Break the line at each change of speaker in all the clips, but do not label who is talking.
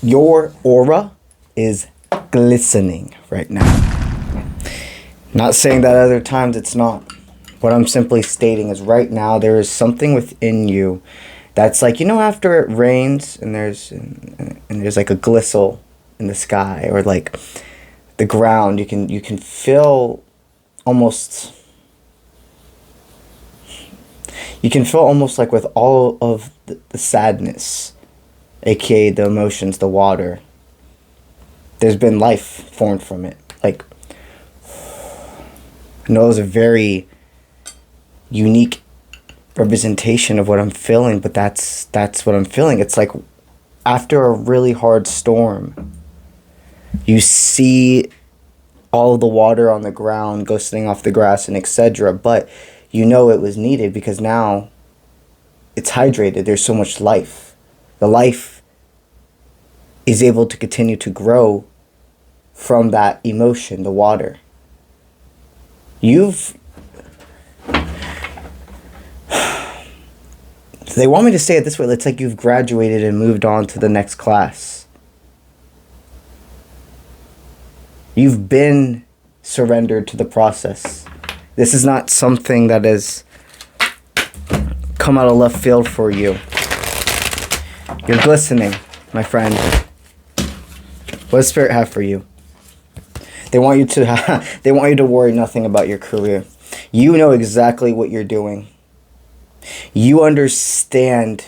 Your aura is glistening right now. Not saying that other times it's not. What I'm simply stating is right now there is something within you that's like, you know, after it rains and there's like a glistle in the sky, or like the ground, you can feel almost, like with all of the sadness, aka the emotions, the water, there's been life formed from it. Like, I know it was a very unique representation of what I'm feeling, but that's what I'm feeling. It's like after a really hard storm, you see all the water on the ground glistening off the grass and etc., but you know it was needed because now it's hydrated. There's so much life. The life is able to continue to grow from that emotion, the water. They want me to say it this way. It's like you've graduated and moved on to the next class. You've been surrendered to the process. This is not something that has come out of left field for you. You're glistening, my friend. What does Spirit have for you? They want you to worry nothing about your career. You know exactly what you're doing. You understand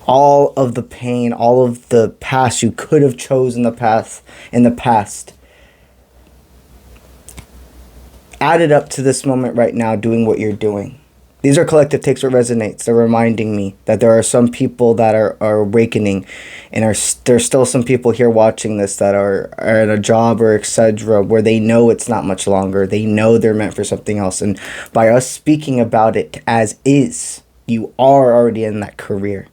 all of the pain, all of the past you could have chosen the path in the past. Add it up to this moment right now, doing what you're doing. These are collective takes what resonates. They're reminding me that there are some people that are awakening, and there's still some people here watching this that are at a job or etc. where they know it's not much longer. They know they're meant for something else. And by us speaking about it as is, you are already in that career.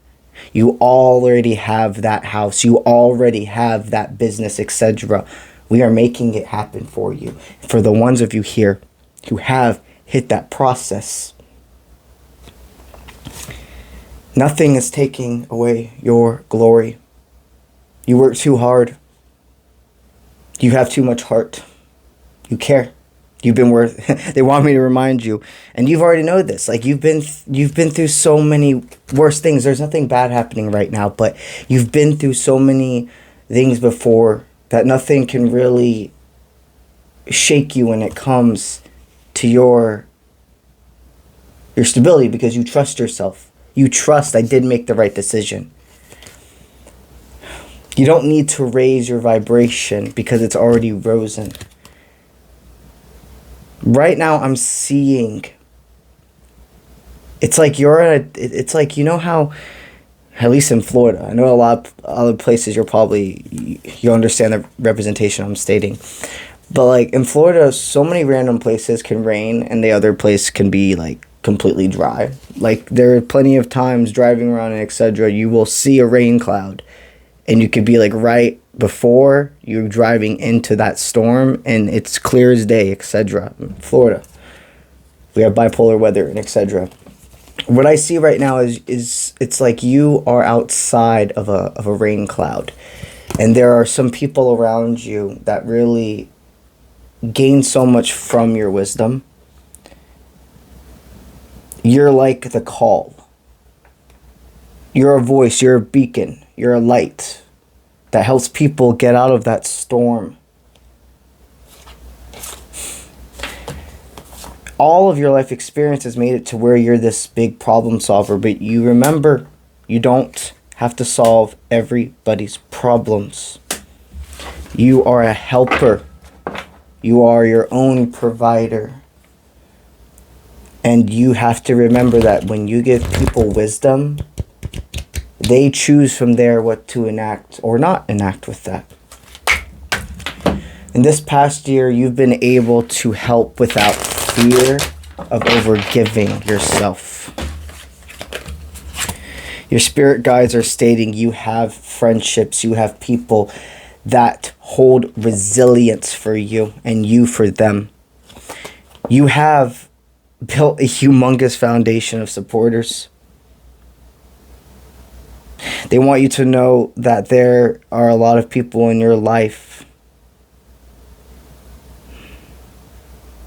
You already have that house. You already have that business, etc. We are making it happen for you. For the ones of you here who have hit that process, nothing is taking away your glory. You work too hard. You have too much heart. You care. You've been worth. They want me to remind you, and you've already know this. Like you've been through so many worse things. There's nothing bad happening right now, but you've been through so many things before that nothing can really shake you when it comes to your stability, because you trust yourself. You trust I did make the right decision. You don't need to raise your vibration because it's already risen. Right now I'm seeing, it's like it's like, you know how, at least in Florida, I know a lot of other places you understand the representation I'm stating. But like in Florida, so many random places can rain and the other place can be like completely dry. Like there are plenty of times driving around and etc. you will see a rain cloud and you could be like right before you're driving into that storm and it's clear as day, etc. In Florida, we have bipolar weather and etc. What I see right now is it's like you are outside of a rain cloud, and there are some people around you that really gain so much from your wisdom. You're like the call. You're a voice, you're a beacon, you're a light that helps people get out of that storm. All of your life experience has made it to where you're this big problem solver, but you remember, you don't have to solve everybody's problems. You are a helper. You are your own provider. And you have to remember that when you give people wisdom, they choose from there what to enact or not enact with that. In this past year, you've been able to help without fear of overgiving yourself. Your spirit guides are stating you have friendships, you have people that hold resilience for you and you for them. You have built a humongous foundation of supporters. They want you to know that there are a lot of people in your life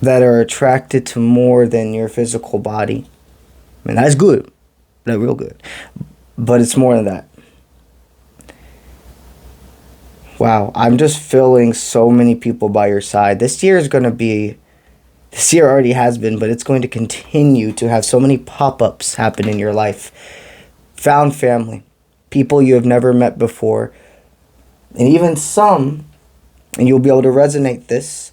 that are attracted to more than your physical body. And that's good. That's real good. But it's more than that. Wow, I'm just feeling so many people by your side. This year already has been, but it's going to continue to have so many pop-ups happen in your life. Found family, people you have never met before, and even some, and you'll be able to resonate this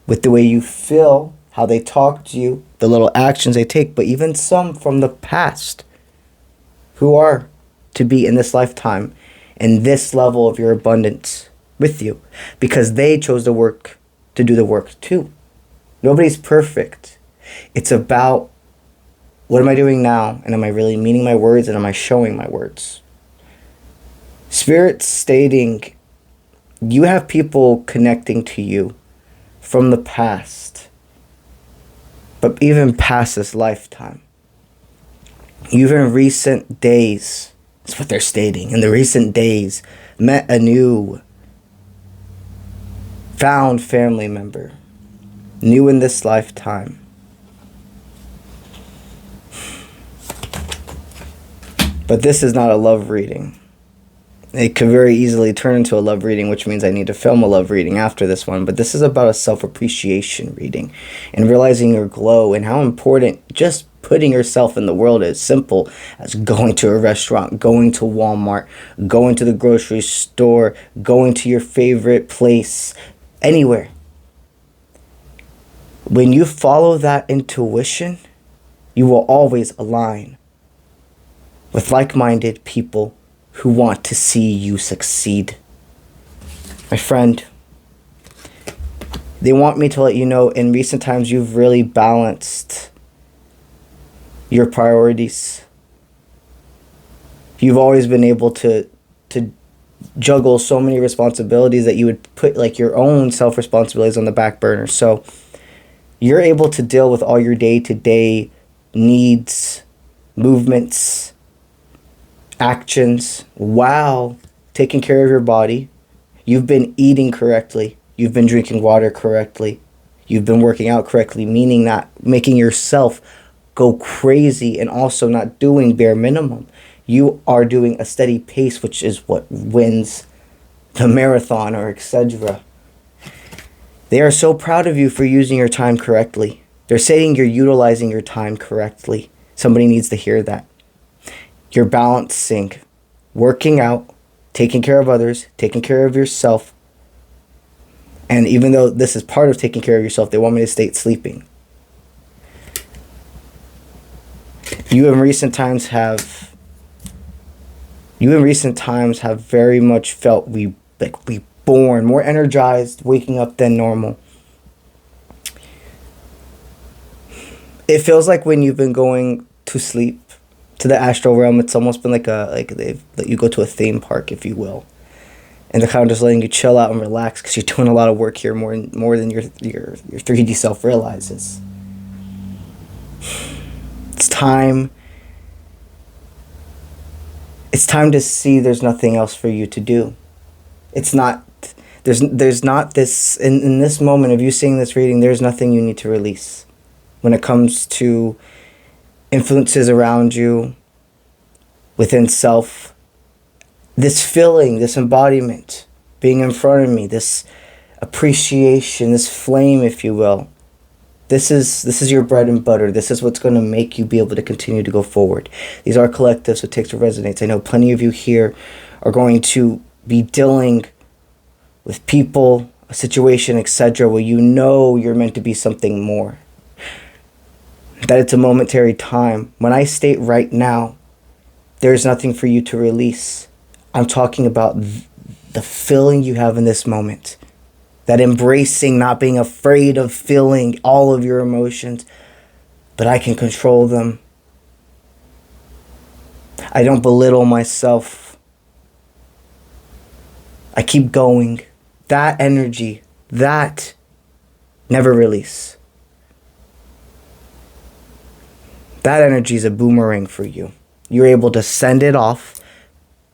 with the way you feel, how they talk to you, the little actions they take, but even some from the past who are to be in this lifetime and this level of your abundance with you, because they chose to do the work too. Nobody's perfect. It's about, what am I doing now? And am I really meaning my words? And am I showing my words? Spirit's stating, you have people connecting to you from the past, but even past this lifetime. Even in recent days, that's what they're stating. In the recent days, met a new found family member, new in this lifetime. But this is not a love reading. It could very easily turn into a love reading, which means I need to film a love reading after this one. But this is about a self-appreciation reading and realizing your glow and how important just putting yourself in the world is. Simple as going to a restaurant, going to Walmart, going to the grocery store, going to your favorite place, anywhere. When you follow that intuition, you will always align with like-minded people who want to see you succeed. My friend, they want me to let you know in recent times you've really balanced your priorities. You've always been able to juggle so many responsibilities that you would put like your own self-responsibilities on the back burner. So you're able to deal with all your day-to-day needs, movements, actions while taking care of your body. You've been eating correctly. You've been drinking water correctly. You've been working out correctly, meaning not making yourself go crazy and also not doing bare minimum. You are doing a steady pace, which is what wins the marathon or etc. They are so proud of you for using your time correctly. They're saying you're utilizing your time correctly. Somebody needs to hear that. You're balancing working out, taking care of others, taking care of yourself. And even though this is part of taking care of yourself, they want me to state sleeping. You in recent times have very much felt reborn, more energized, waking up than normal. It feels like when you've been going to sleep to the astral realm, it's almost been like they've let you go to a theme park, if you will, and they're kind of just letting you chill out and relax because you're doing a lot of work here, more than your 3D self realizes. It's time to see there's nothing else for you to do. There's not this in this moment of you seeing this reading, there's nothing you need to release when it comes to influences around you, within self. This feeling, this embodiment, being in front of me, this appreciation, this flame, if you will. This is your bread and butter. This is what's going to make you be able to continue to go forward. These are collectives, so it takes to resonate. I know plenty of you here are going to be dealing with people, a situation, etc., where you know you're meant to be something more. That it's a momentary time. When I state right now, there's nothing for you to release. I'm talking about the feeling you have in this moment. That embracing, not being afraid of feeling all of your emotions, but I can control them. I don't belittle myself. I keep going. That energy, that never release. That energy is a boomerang for you. You're able to send it off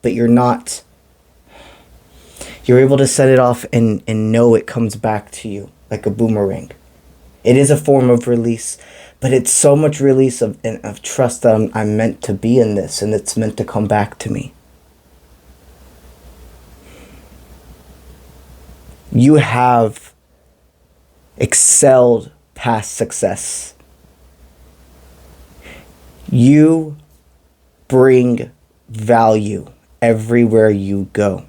but you're able to set it off and know it comes back to you like a boomerang. It is a form of release, but it's so much release of trust that I'm meant to be in this, and it's meant to come back to me. You have excelled past success. You bring value everywhere you go.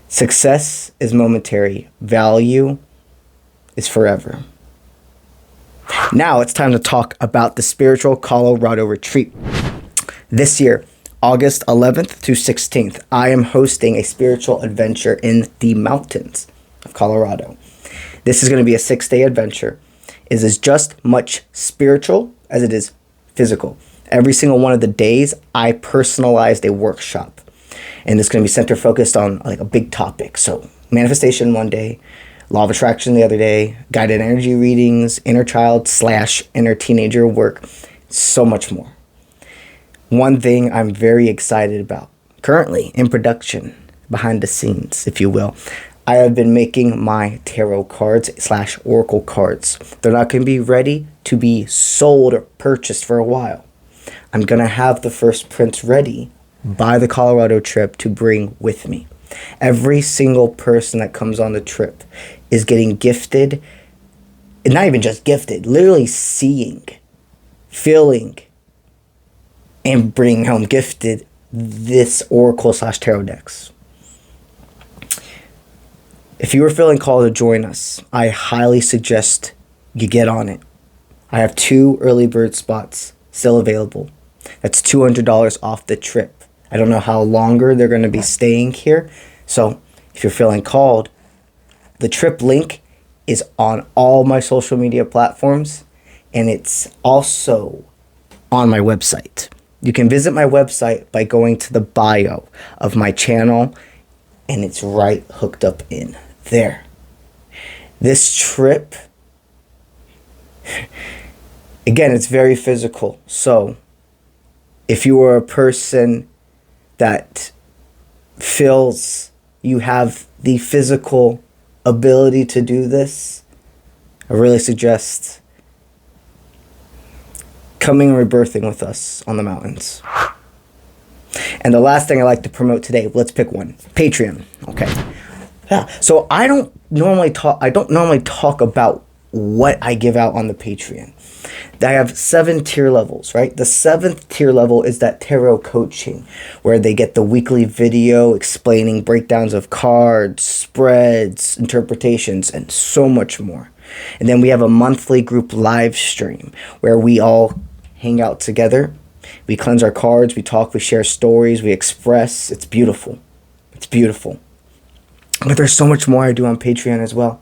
Success is momentary. Value is forever. Now it's time to talk about the Spiritual Colorado Retreat. This year, August 11th to 16th, I am hosting a spiritual adventure in the mountains of Colorado. This is going to be a 6-day adventure. It is just much spiritual as it is physical. Every single one of the days, I personalized a workshop. And it's going to be center focused on like a big topic. So manifestation one day, law of attraction the other day, guided energy readings, inner child / inner teenager work, so much more. One thing I'm very excited about, currently in production, behind the scenes, if you will, I have been making my tarot cards / oracle cards. They're not going to be ready to be sold or purchased for a while. I'm going to have the first prints ready by the Colorado trip to bring with me. Every single person that comes on the trip is getting gifted, and not even just gifted, literally seeing, feeling, and bringing home gifted this oracle / tarot decks. If you are feeling called to join us, I highly suggest you get on it. I have 2 early bird spots still available. That's $200 off the trip. I don't know how longer they're going to be staying here. So if you're feeling called, the trip link is on all my social media platforms, and it's also on my website. You can visit my website by going to the bio of my channel, and it's right hooked up in there. This trip, again, it's very physical. So if you are a person that feels you have the physical ability to do this, I really suggest coming and rebirthing with us on the mountains. And the last thing I like to promote today, let's pick one. Patreon. Okay. Yeah. So I don't normally talk about what I give out on the Patreon. I have 7 tier levels, right? The 7th tier level is that tarot coaching, where they get the weekly video explaining breakdowns of cards, spreads, interpretations, and so much more. And then we have a monthly group live stream where we all hang out together. We cleanse our cards, we talk, we share stories, we express. It's beautiful. It's beautiful. But there's so much more I do on Patreon as well.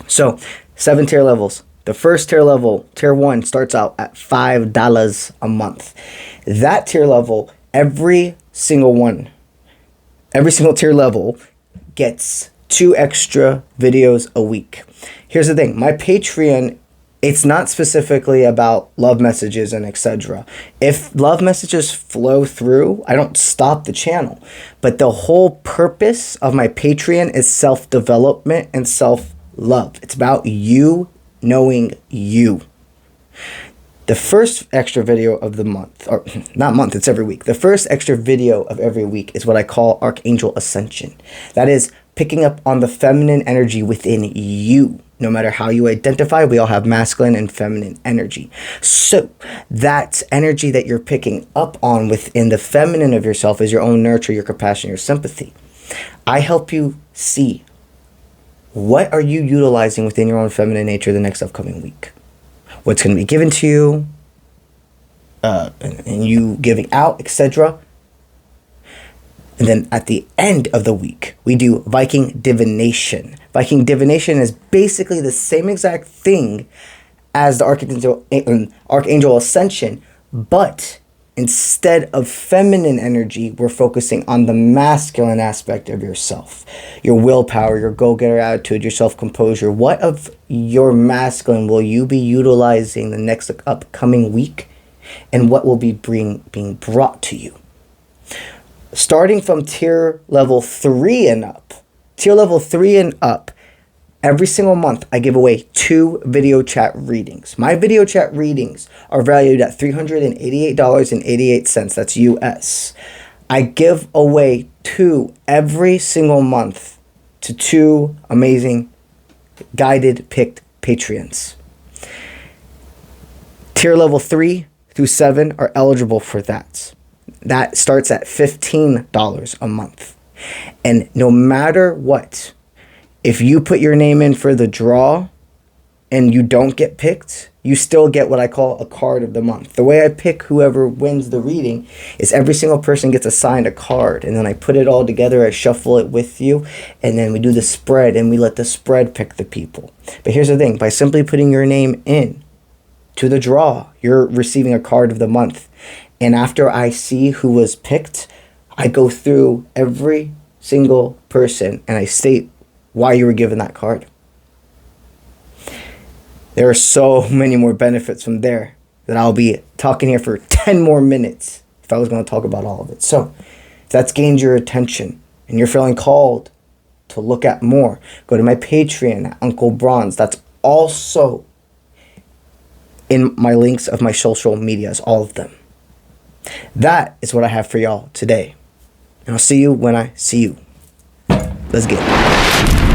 So, 7 tier levels. The first tier level, tier 1, starts out at $5 a month. That tier level, every single tier level gets 2 extra videos a week. Here's the thing, my Patreon, it's not specifically about love messages and etc. If love messages flow through, I don't stop the channel. But the whole purpose of my Patreon is self-development and self-love. It's about you knowing you. The first extra video of the month, or not month, it's every week. The first extra video of every week is what I call Archangel Ascension. That is picking up on the feminine energy within you. No matter how you identify, we all have masculine and feminine energy. So that energy that you're picking up on within the feminine of yourself is your own nurture, your compassion, your sympathy. I help you see, what are you utilizing within your own feminine nature the next upcoming week? What's going to be given to you, and you giving out, etc. And then at the end of the week, we do Viking Divination. Viking Divination is basically the same exact thing as the Archangel Ascension, but instead of feminine energy, we're focusing on the masculine aspect of yourself. Your willpower, your go-getter attitude, your self-composure. What of your masculine will you be utilizing the next upcoming week? And what will be being brought to you? starting from tier level 3 and up, every single month I give away 2 video chat readings. My video chat readings are valued at $388.88. That's US. I give away 2 every single month to 2 amazing guided picked Patreons. Tier level 3 through 7 are eligible for that. That starts at $15 a month. And no matter what, if you put your name in for the draw and you don't get picked, you still get what I call a card of the month. The way I pick whoever wins the reading is every single person gets assigned a card, and then I put it all together, I shuffle it with you, and then we do the spread, and we let the spread pick the people. But here's the thing, by simply putting your name in to the draw, you're receiving a card of the month. And after I see who was picked, I go through every single person and I state why you were given that card. There are so many more benefits from there that I'll be talking here for 10 more minutes if I was going to talk about all of it. So if that's gained your attention and you're feeling called to look at more, go to my Patreon at Uncle Bronze. That's also in my links of my social medias, all of them. That is what I have for y'all today. And I'll see you when I see you. Let's get it.